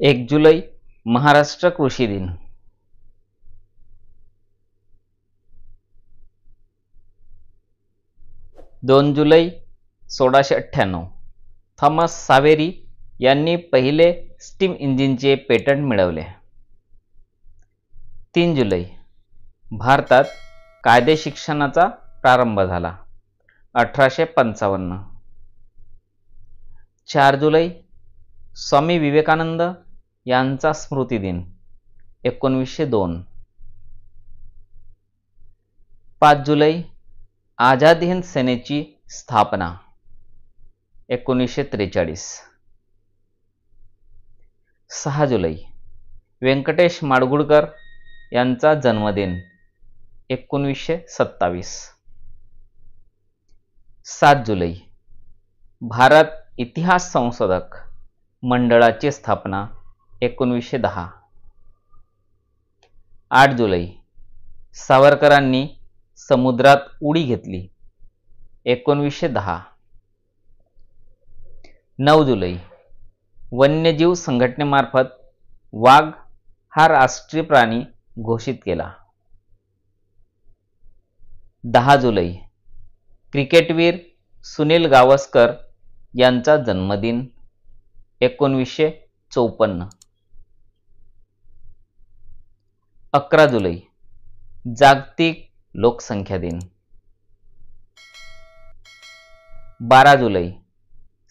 1 जुलै महाराष्ट्र कृषी दिन. 2 जुलै 1698 थॉमस सावेरी यांनी पहिले स्टीम इंजिनचे पेटंट मिळवले. 3 जुलै भारतात कायदे शिक्षणाचा प्रारंभ झाला 1855. 4 जुलै स्वामी विवेकानंद यांचा स्मृती दिन 1902. 5 जुलै आझाद हिंद सेनेची स्थापना 1943. 6 जुलै व्यंकटेश माडगूळकर यांचा जन्मदिन 1927. 7 जुलै भारत इतिहास संशोधक मंडळाची स्थापना 1910. 8 जुलै सावरकरांनी समुद्रात उडी घेतली 1910. 9 जुलै वन्यजीव संघटनेमार्फत वाघ हा राष्ट्रीय प्राणी घोषित केला. 10 जुलै क्रिकेटवीर सुनील गावस्कर यांचा जन्मदिन 1954. 11 जुलै जागतिक लोकसंख्या दिन. 12 जुलै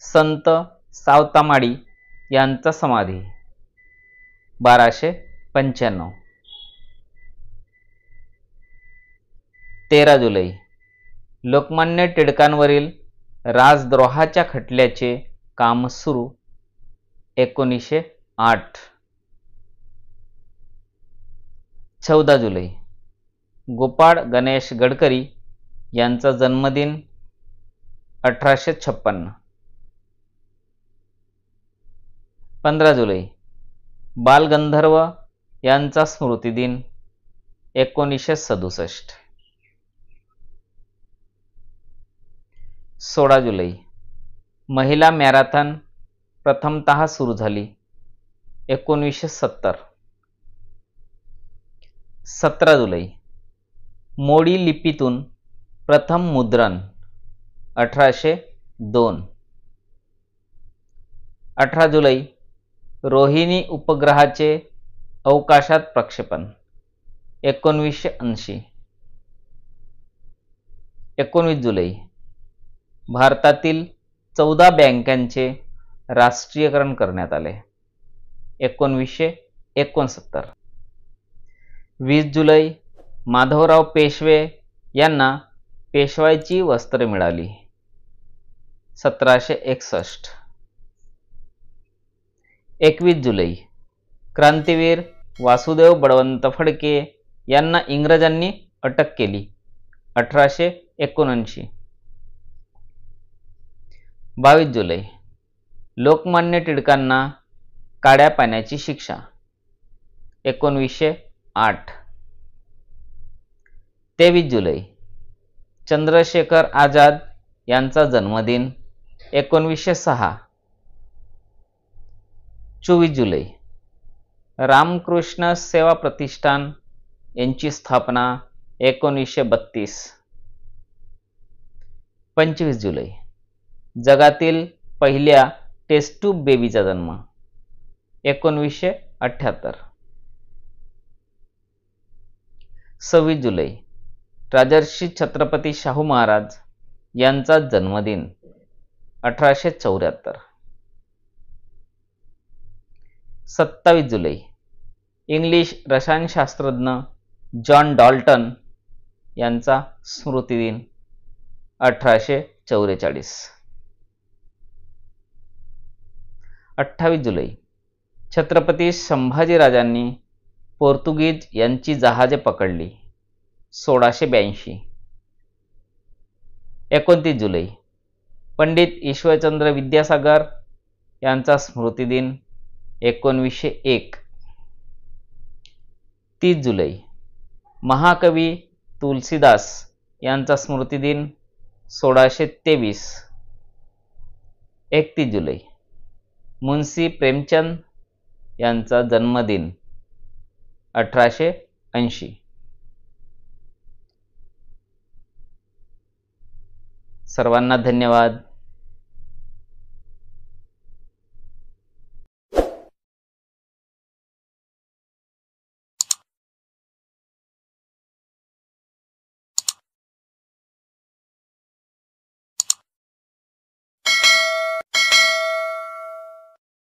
संत सावतामाळी यांचा समाधी 1295. 13 जुलै लोकमान्य टिळकांवरील राजद्रोहाच्या खटल्याचे काम सुरू 1908. 14 जुलै गोपाळ गणेश गडकरी यांचा जन्मदिन 1856. 15 जुलै बालगंधर्व यांचा स्मृतिदिन 1967. 16 जुलै महिला मॅरेथॉन प्रथमतः सुरू झाली 1970. 17 जुलै मोडी लिपीतून प्रथम मुद्रण 1802. 18 जुलै रोहिणी उपग्रहाचे अवकाशात प्रक्षेपण 1980. 19 जुलै भारतातील 14 बँकांचे राष्ट्रीयकरण करण्यात आले 1969. 20 जुलै माधवराव पेशवे यांना पेशवाईची वस्त्रे मिळाली 1761. 21 जुलै क्रांतीवीर वासुदेव बळवंत फडके यांना इंग्रजांनी अटक केली 1879. 22 जुलै लोकमान्य टिळकांना काळ्या पाण्याची शिक्षा 1908. 23 जुलै चंद्रशेखर आझाद यांचा जन्मदिन 1906. 24 जुलै रामकृष्ण सेवा प्रतिष्ठान यांची स्थापना 1932. 25 जुलै जगातील पहिल्या टेस्ट ट्यूब बेबीचा जन्म 1978. 26 जुलै राजर्षी छत्रपती शाहू महाराज यांचा जन्मदिन 1874. 27 जुलै इंग्लिश रसायनशास्त्रज्ञ जॉन डाल्टन यांचा स्मृतिदिन 1844. 28 जुलै छत्रपती संभाजीराजांनी पोर्तुगीज यांची जहाजे पकडली 1682. 29 जुलै पंडित ईश्वरचंद्र विद्यासागर यांचा स्मृतिदिन 1901. 30 जुलै महाकवी तुलसीदास यांचा स्मृतिदिन 1623. 31 जुलै मुंशी प्रेमचंद यांचा जन्मदिन 1880. सर्वांना धन्यवाद.